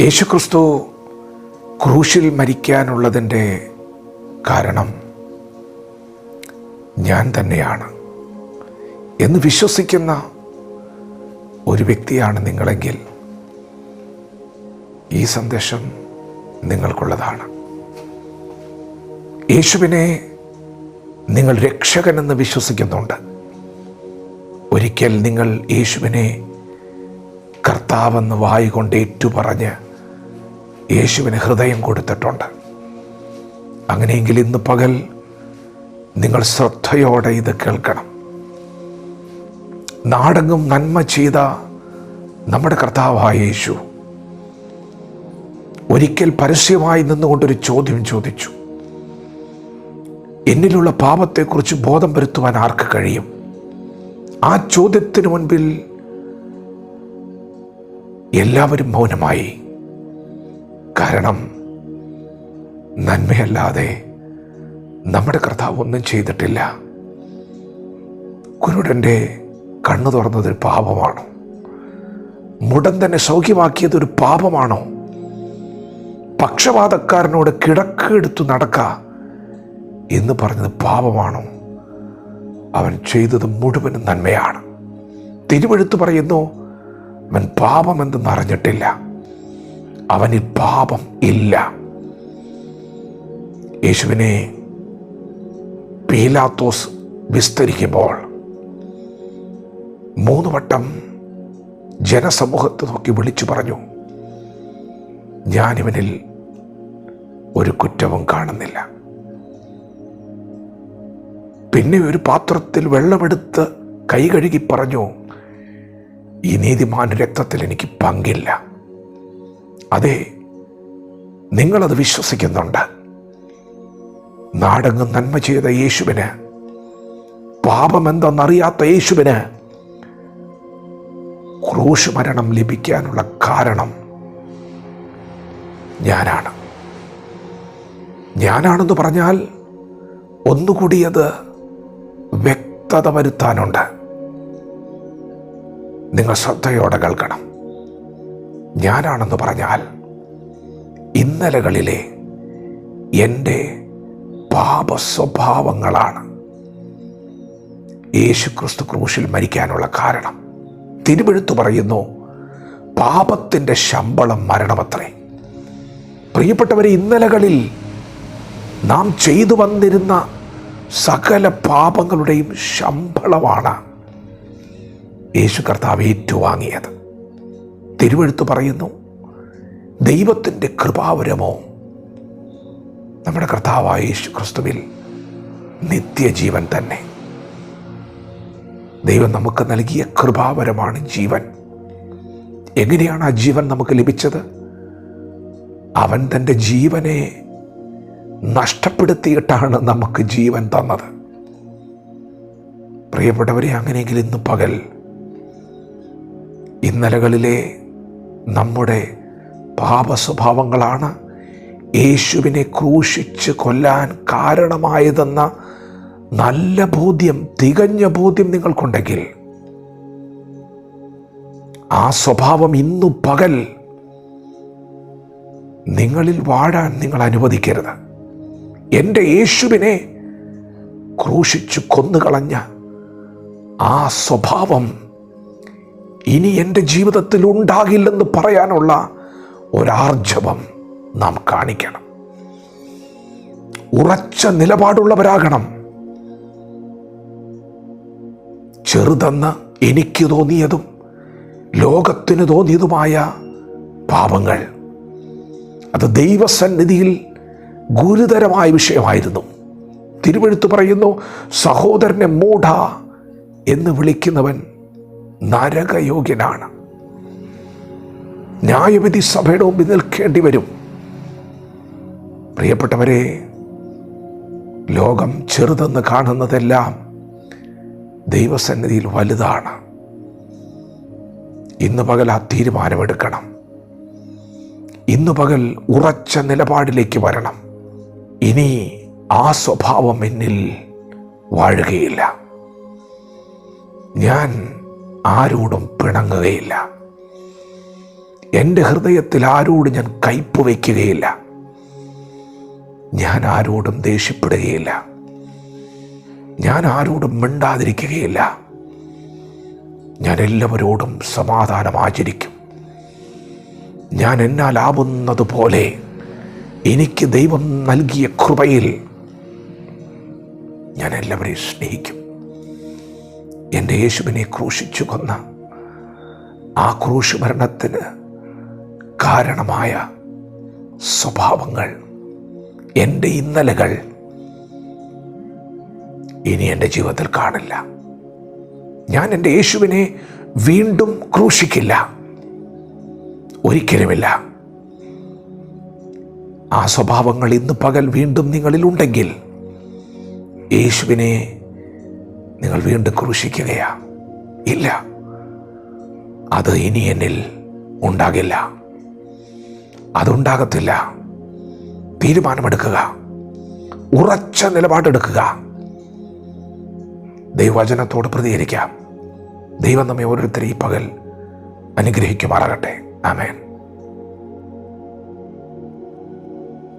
യേശുക്രിസ്തു ക്രൂശിൽ മരിക്കാനുള്ളതിൻ്റെ കാരണം ഞാൻ തന്നെയാണ് എന്ന് വിശ്വസിക്കുന്ന ഒരു വ്യക്തിയാണ് നിങ്ങളെങ്കിൽ ഈ സന്ദേശം നിങ്ങൾക്കുള്ളതാണ്. യേശുവിനെ നിങ്ങൾ രക്ഷകനെന്ന് വിശ്വസിക്കുന്നുണ്ട്. ഒരിക്കൽ നിങ്ങൾ യേശുവിനെ കർത്താവെന്ന് വായുകൊണ്ട് ഏറ്റുപറഞ്ഞ് യേശുവിന് ഹൃദയം കൊടുത്തിട്ടുണ്ട്. അങ്ങനെയെങ്കിൽ ഇന്ന് പകൽ നിങ്ങൾ ശ്രദ്ധയോടെ ഇത് കേൾക്കണം. നാടെങ്ങും നന്മ ചെയ്ത നമ്മുടെ കർത്താവായ യേശു ഒരിക്കൽ പരസ്യമായി നിന്നുകൊണ്ടൊരു ചോദ്യം ചോദിച്ചു. എന്നിലുള്ള പാപത്തെക്കുറിച്ച് ബോധം വരുത്തുവാൻ ആർക്ക് കഴിയും? ആ ചോദ്യത്തിന് മുൻപിൽ എല്ലാവരും മൗനമായി. കാരണം നന്മയല്ലാതെ നമ്മുടെ കർത്താവ് ഒന്നും ചെയ്തിട്ടില്ല. കുരുടൻ്റെ കണ്ണു തുറന്നതൊരു പാപമാണോ? മുടന്തനെ സൗഖ്യമാക്കിയതൊരു പാപമാണോ? പക്ഷപാതക്കാരനോട് കിടക്കെടുത്തു നടക്ക എന്ന് പറഞ്ഞത് പാപമാണോ? അവൻ ചെയ്തത് മുഴുവനും നന്മയാണ്. തിരുവെഴുത്ത് പറയുന്നു, അവൻ പാപമെന്തെന്ന് അറിഞ്ഞിട്ടില്ല, അവനിൽ പാപം ഇല്ല. യേശുവിനെ പീലാത്തോസ് വിസ്തരിക്കുമ്പോൾ 3 വട്ടം ജനസമൂഹത്തെ നോക്കി വിളിച്ചു പറഞ്ഞു, ഞാനിവനിൽ ഒരു കുറ്റവും കാണുന്നില്ല. പിന്നെ ഒരു പാത്രത്തിൽ വെള്ളമെടുത്ത് കൈ കഴുകി പറഞ്ഞു, ഈ നീതിമാന്റെ രക്തത്തിൽ എനിക്ക് പങ്കില്ല. അതെ, നിങ്ങളത് വിശ്വസിക്കുന്നുണ്ട്. നാടെങ്ങും നന്മ ചെയ്ത യേശുവിന്, പാപമെന്തെന്നറിയാത്ത യേശുവിന് ക്രൂശ് മരണം ലഭിക്കാനുള്ള കാരണം ഞാനാണെന്ന് പറഞ്ഞാൽ ഒന്നുകൂടി അത് വ്യക്തത വരുത്താനുണ്ട്. നിങ്ങൾ ശ്രദ്ധയോടെ കേൾക്കണം. ഞാനാണെന്ന് പറഞ്ഞാൽ ഇന്നലകളിലെ എൻ്റെ പാപ സ്വഭാവങ്ങളാണ് യേശുക്രിസ്തു ക്രൂശിൽ മരിക്കാനുള്ള കാരണം. തിരുവെഴുത്ത് പറയുന്നു, പാപത്തിൻ്റെ ശമ്പളം മരണമത്രേ. പ്രിയപ്പെട്ടവരെ, ഇന്നലകളിൽ നാം ചെയ്തു വന്നിരുന്ന സകല പാപങ്ങളുടെയും ശമ്പളമാണ് യേശു കർത്താവ് ഏറ്റുവാങ്ങിയത്. തിരുവെഴുത്ത് പറയുന്നു, ദൈവത്തിൻ്റെ കൃപാവരമോ നമ്മുടെ കർത്താവായ യേശു ക്രിസ്തുവിൽ നിത്യജീവൻ തന്നെ. ദൈവം നമുക്ക് നൽകിയ കൃപാവരമാണ് ജീവൻ. എങ്ങനെയാണ് ആ ജീവൻ നമുക്ക് ലഭിച്ചത്? അവൻ തൻ്റെ ജീവനെ നഷ്ടപ്പെടുത്തിയിട്ടാണ് നമുക്ക് ജീവൻ തന്നത്. പ്രിയപ്പെട്ടവരെ, അങ്ങനെയെങ്കിൽ ഇന്ന് പകൽ ഇന്നലകളിലെ നമ്മുടെ പാപ സ്വഭാവങ്ങളാണ് യേശുവിനെ ക്രൂശിച്ച് കൊല്ലാൻ കാരണമായതെന്ന നല്ല ബോധ്യം, തികഞ്ഞ ബോധ്യം നിങ്ങൾക്കുണ്ടെങ്കിൽ ആ സ്വഭാവം ഇന്നു പകൽ നിങ്ങളിൽ വാഴാൻ നിങ്ങൾ അനുവദിക്കരുത്. എൻ്റെ യേശുവിനെ ക്രൂശിച്ചു കൊന്നുകളഞ്ഞ ആ സ്വഭാവം ഇനി എൻ്റെ ജീവിതത്തിൽ ഉണ്ടാകില്ലെന്ന് പറയാനുള്ള ഒരാർജവം നാം കാണിക്കണം. ഉറച്ച നിലപാടുള്ളവരാകണം. ചെറുതെന്ന് എനിക്ക് തോന്നിയതും ലോകത്തിന് തോന്നിയതുമായ പാപങ്ങൾ, അത് ദൈവസന്നിധിയിൽ ഗുരുതരമായ വിഷയമായിരുന്നു. തിരുവെഴുത്ത് പറയുന്നു, സഹോദരനെ മൂഢ എന്ന് വിളിക്കുന്നവൻ നരകയോഗ്യനാണ്. ന്യായവിധി സഭയുടെ മുമ്പിൽ നിൽക്കേണ്ടി വരും. പ്രിയപ്പെട്ടവരെ, ലോകം ചെറുതെന്ന് കാണുന്നതെല്ലാം ദൈവസന്നിധിയിൽ വലുതാണ്. ഇന്ന് പകൽ ആ തീരുമാനമെടുക്കണം. ഇന്ന് പകൽ ഉറച്ച നിലപാടിലേക്ക് വരണം. ഇനി ആ സ്വഭാവം എന്നിൽ വാഴുകയില്ല. ഞാൻ ആരോടും പിണങ്ങുകയില്ല. എൻ്റെ ഹൃദയത്തിൽ ആരോട് ഞാൻ കയ്പ് വയ്ക്കുകയില്ല. ഞാൻ ആരോടും ദേഷ്യപ്പെടുകയില്ല. ഞാൻ ആരോടും മിണ്ടാതിരിക്കുകയില്ല. ഞാൻ എല്ലാവരോടും സമാധാനം ആചരിക്കും. ഞാൻ എന്നാലാവുന്നതുപോലെ എനിക്ക് ദൈവം നൽകിയ കൃപയിൽ ഞാൻ എല്ലാവരെയും സ്നേഹിക്കും. എൻ്റെ യേശുവിനെ ക്രൂശിച്ചു കൊന്ന ആ ക്രൂശ് മരണത്തിന് കാരണമായ സ്വഭാവങ്ങൾ, എൻ്റെ ഇന്നലകൾ ഇനി എൻ്റെ ജീവിതത്തിൽ കാണില്ല. ഞാൻ എൻ്റെ യേശുവിനെ വീണ്ടും ക്രൂശിക്കില്ല, ഒരിക്കലുമില്ല. ആ സ്വഭാവങ്ങൾ ഇന്ന് പകൽ വീണ്ടും നിങ്ങളിലുണ്ടെങ്കിൽ യേശുവിനെ നിങ്ങൾ വീണ്ടും ക്രൂശിക്കുകയാ? ഇല്ല, അത് ഇനി എന്നിൽ ഉണ്ടാകില്ല, അതുണ്ടാകത്തില്ല. തീരുമാനമെടുക്കുക, ഉറച്ച നിലപാടെടുക്കുക, ദൈവവചനത്തോട് പ്രതികരിക്കാം. ദൈവം നമ്മെ ഓരോരുത്തരെയും ഈ പകൽ അനുഗ്രഹിക്കുമാറാകട്ടെ. ആമേൻ.